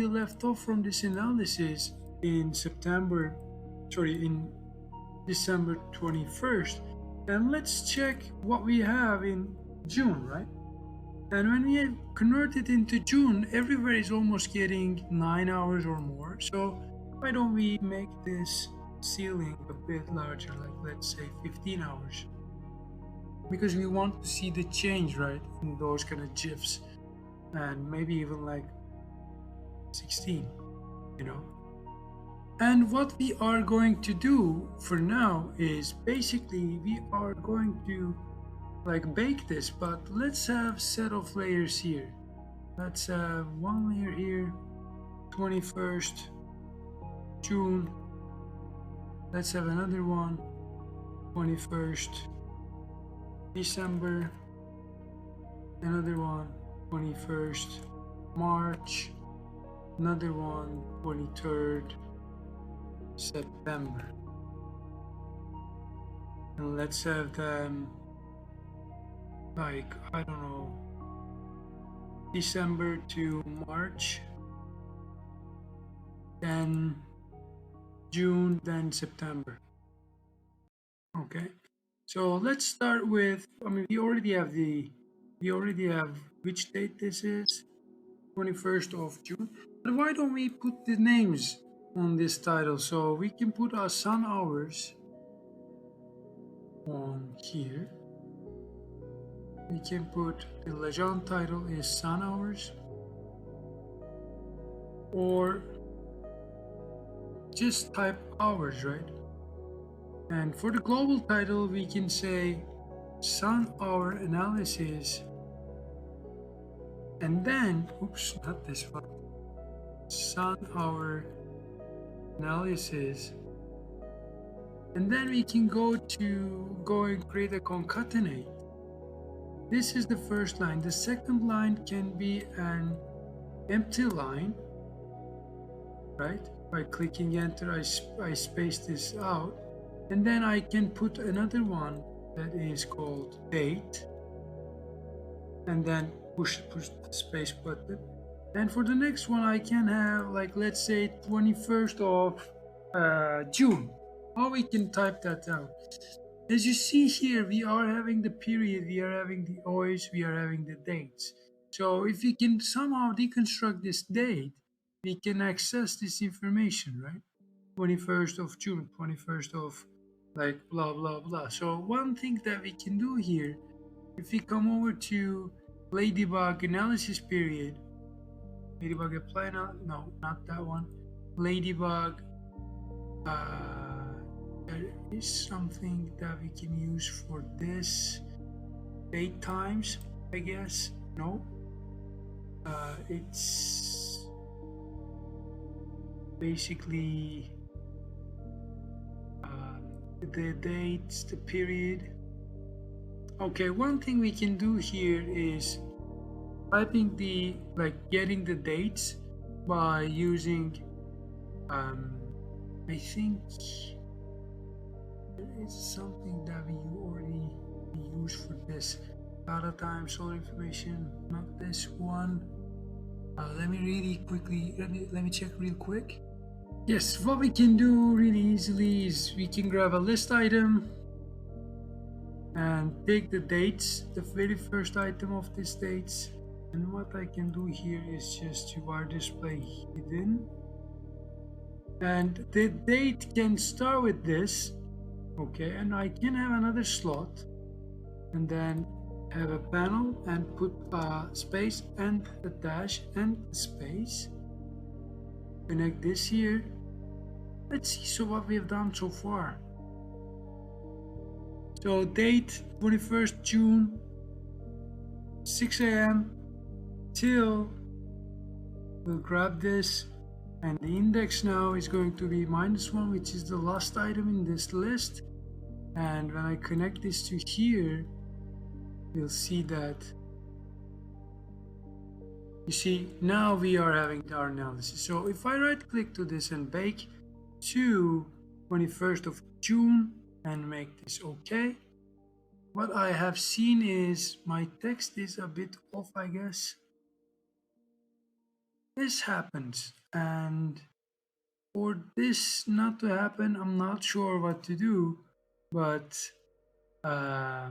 we left off from this analysis in December 21st. And let's check what we have in June, right? And when we convert it into June, everywhere is almost getting 9 hours or more. So why don't we make this ceiling a bit larger, like let's say 15 hours? Because we want to see the change, right, in those kind of GIFs, and maybe even like 16, you know. And what we are going to do for now is basically we are going to like bake this, but let's have set of layers here. Let's have one layer here, 21st June. Let's have another one, 21st December. Another one, 21st March. Another one, 23rd September. And let's have them like, I don't know, December to March, then June, then September. Okay, so let's start with, we already have which date this is, 21st of June. But why don't we put the names on this title? So we can put our sun hours on here. We can put the legend title is sun hours, or just type hours, right? And for the global title, we can say sun hour analysis, and then, oops, not this one, sun hour analysis. And then we can go and create a concatenate. This is the first line. The second line can be an empty line, right? By clicking enter, I space this out. And then I can put another one that is called date. And then push the space button. And for the next one, I can have, like, let's say 21st of June. Or we can type that out. As you see here, we are having the period, we are having the hours, we are having the dates. So if we can somehow deconstruct this date, we can access this information, right? 21st of June, 21st of like blah, blah, blah. So one thing that we can do here, if we come over to Ladybug analysis period, Ladybug apply now, no, not that one. Ladybug, there is something that we can use for this date times, I guess. No, it's basically the dates, the period. Okay, one thing we can do here is typing the, like, getting the dates by using I think there is something that we already use for this. Data time, solar information, not this one. Let me really quickly, let me check real quick. Yes, what we can do really easily is we can grab a list item and take the dates, the very first item of these dates. And what I can do here is just to var display hidden. And the date can start with this, okay, and I can have another slot and then have a panel and put a space and a dash and a space. Connect this here. Let's see so what we have done so far. So date 21st June, 6 a.m. till, we'll grab this, and the index now is going to be -1, which is the last item in this list. And when I connect this to here, we'll see that, you see, now we are having our analysis. So if I right click to this and bake to 21st of June and make this okay, what I have seen is my text is a bit off, I guess. this happens, and for this not to happen, I'm not sure what to do, but uh,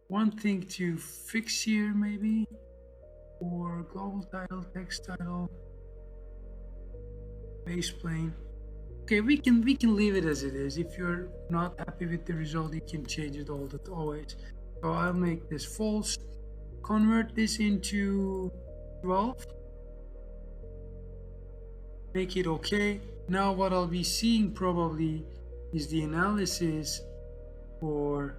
one thing to fix here maybe, or global title, text title, base plane. Okay, we can leave it as it is. If you're not happy with the result, you can change it always. So I'll make this false, convert this into 12, make it okay. Now what I'll be seeing probably is the analysis for,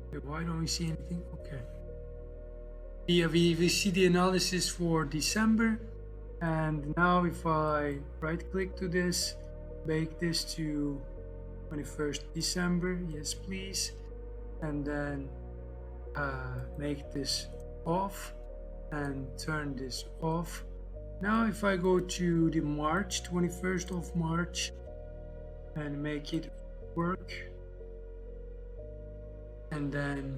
okay, why don't we see anything? Okay. We see the analysis for December, and now if I right click to this, make this to 21st December, yes please, and then make this off and turn this off. Now if I go to the March, 21st of March, and make it work, and then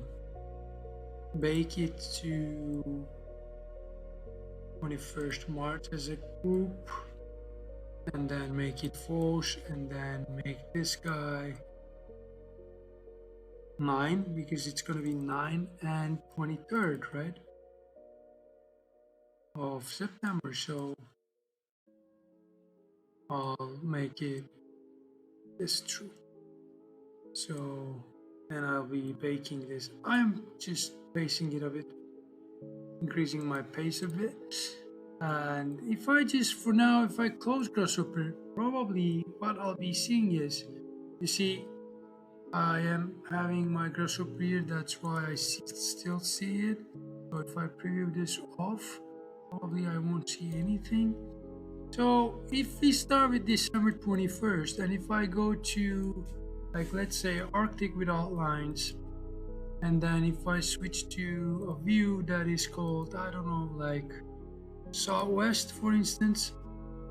bake it to 21st March as a group, and then make it false, and then make this guy 9, because it's going to be 9 and 23rd, right, of September. So I'll make it this true. So then I'll be baking this. I'm just pacing it a bit, increasing my pace a bit. And if I just, for now, if I close Grasshopper, probably what I'll be seeing is, you see, I am having my Grasshopper here, that's why I still see it. So if I preview this off, probably I won't see anything. So if we start with December 21st, and if I go to, like, let's say Arctic without lines, and then if I switch to a view that is called, I don't know, like Southwest, for instance,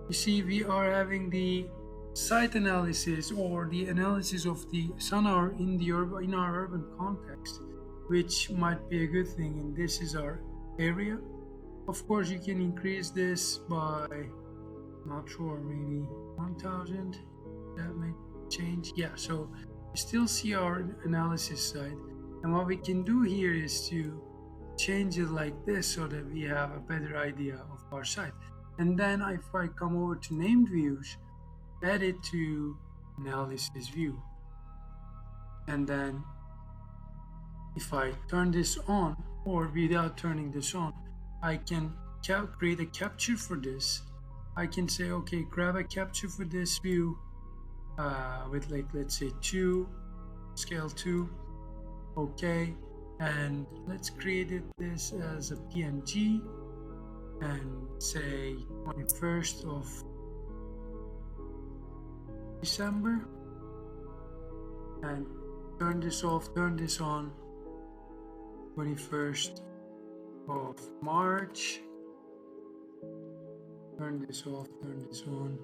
you see we are having the site analysis, or the analysis of the sun hour in our urban context, which might be a good thing, and this is our area. Of course, you can increase this by, not sure, maybe 1000. That may change. Yeah, so we still see our analysis side, and what we can do here is to change it like this so that we have a better idea of our site. And then if I come over to named views, add it to analysis view, and then if I turn this on, or without turning this on, I can create a capture for this. I can say, okay, grab a capture for this view with, like, let's say 2, scale 2, okay, and let's create this as a PNG, and say 21st of December, and turn this off, turn this on, 21st of March, turn this off, turn this on,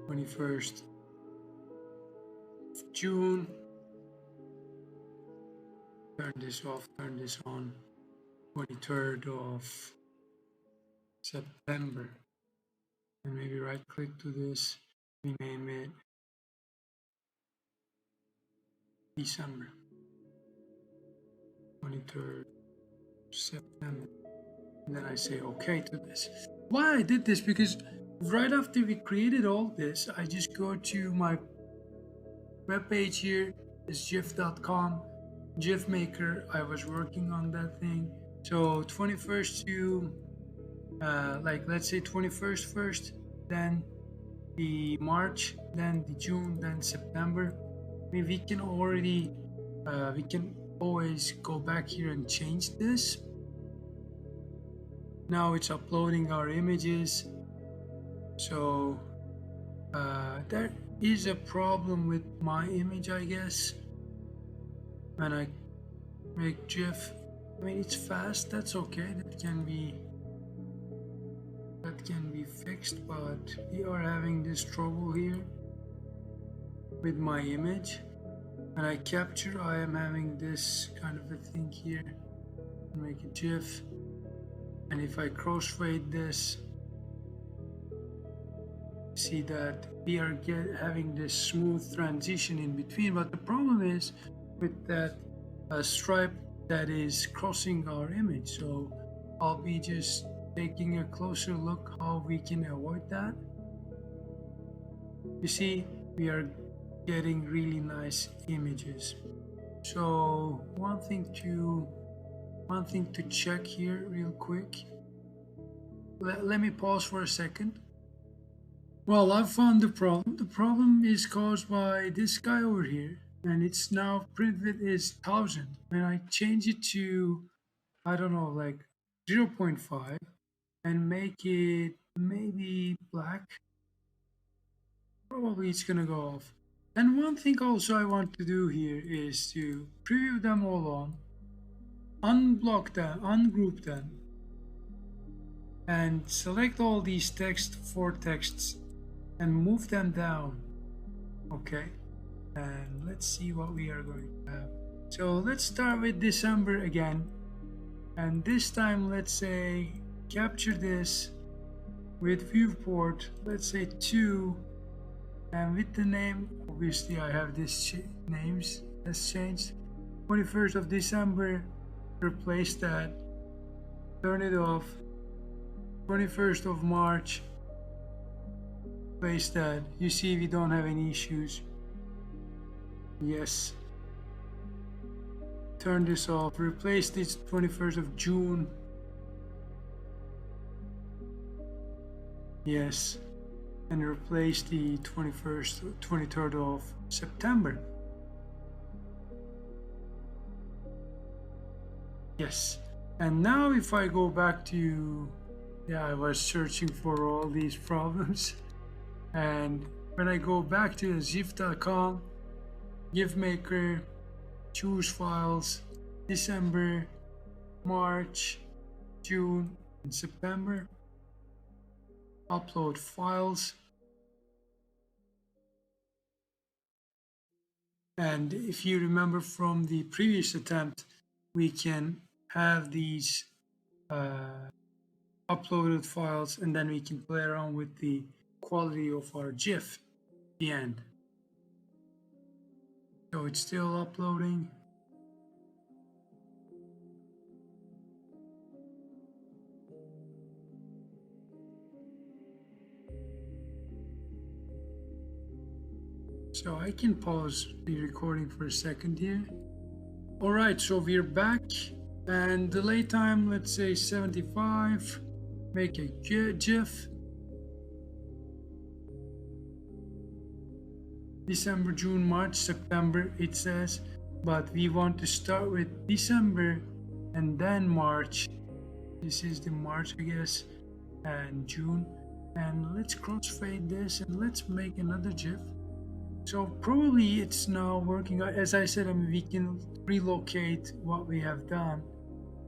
21st of June, turn this off, turn this on, 23rd of September, and maybe right click to this, rename it December, 23rd September, and then I say okay to this. Why I did this, because right after we created all this, I just go to my webpage here, is gif.com, GIF maker. I was working on that thing. So 21st to like, let's say 21st first, then the March, then the June, then September. I mean, we can already we can always go back here and change this. Now it's uploading our images. So there is a problem with my image, I guess, when I make GIF. I mean, it's fast, that's okay, that can be fixed, but we are having this trouble here with my image. When I capture, I am having this kind of a thing here, make a GIF. And if I crossfade this, see that we are having this smooth transition in between. But the problem is with that stripe that is crossing our image. So I'll be just taking a closer look how we can avoid that. You see, we are getting really nice images. So one thing to check here real quick. Let me pause for a second. Well, I've found the problem. The problem is caused by this guy over here, and it's now print width is 1000. When I change it to, I don't know, like 0.5 and make it maybe black, probably it's gonna go off. And one thing also I want to do here is to preview them all on, unblock them, ungroup them, and select all these four texts and move them down. Okay, and let's see what we are going to have. So let's start with December again, and this time let's say capture this with viewport, let's say 2, and with the name, obviously I have this names has changed. 21st of December, replace that, turn it off. 21st of March, place that. You see we don't have any issues. Yes. Turn this off. Replace this 21st of June. Yes. And replace the 23rd of September. Yes. And now if I go back to, I was searching for all these problems. And when I go back to gif.com, GIF maker, choose files, December, March, June, and September, upload files. And if you remember from the previous attempt, we can have these uploaded files, and then we can play around with the quality of our GIF at the end. So it's still uploading. So I can pause the recording for a second here. All right, so we're back, and delay time, let's say 75. Make a GIF. December, June, March, September, it says, but we want to start with December and then March. This is the March, I guess, and June. And let's crossfade this and let's make another GIF. So probably it's now working. As I said, we can relocate what we have done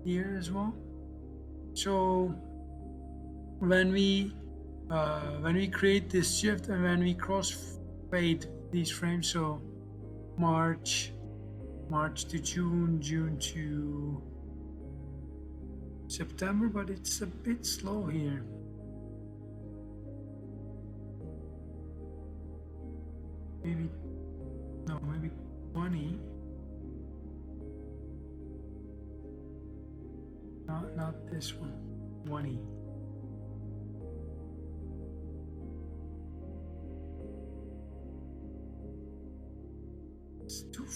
here as well. So when we create this GIF and when we crossfade these frames, so March to June, June to September, but it's a bit slow here. Maybe 20. Not this one. 20. It's too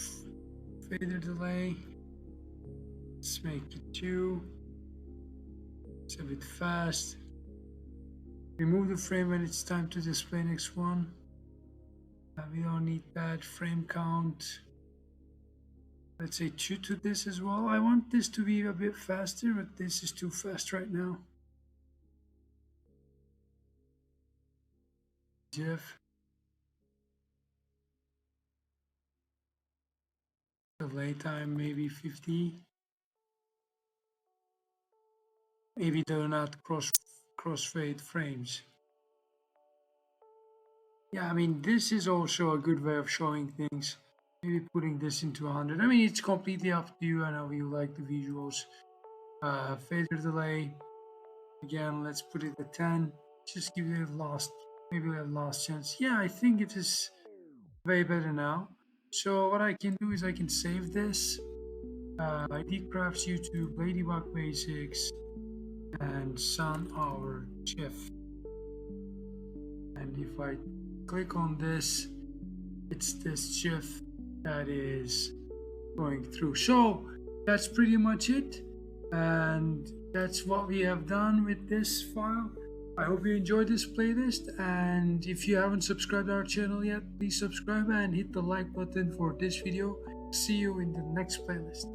fader delay. Let's make it 2. It's a bit fast. Remove the frame when it's time to display next one. We don't need that frame count. Let's say 2 to this as well. I want this to be a bit faster, but this is too fast right now. GIF. Delay time maybe 50. Maybe they're not crossfade frames. Yeah, this is also a good way of showing things. Maybe putting this into 100. It's completely up to you and how you like the visuals. fader delay. Again, let's put it at 10. Just give it a lost, maybe a lost chance. Yeah, I think it is way better now. So what I can do is I can save this. ID Crafts YouTube, Ladybug Basics, and Sun Hour GIF. And if I click on this, it's this GIF that is going through. So that's pretty much it, and that's what we have done with this file. I hope you enjoyed this playlist, and if you haven't subscribed to our channel yet, please subscribe and hit the like button for this video. See you in the next playlist.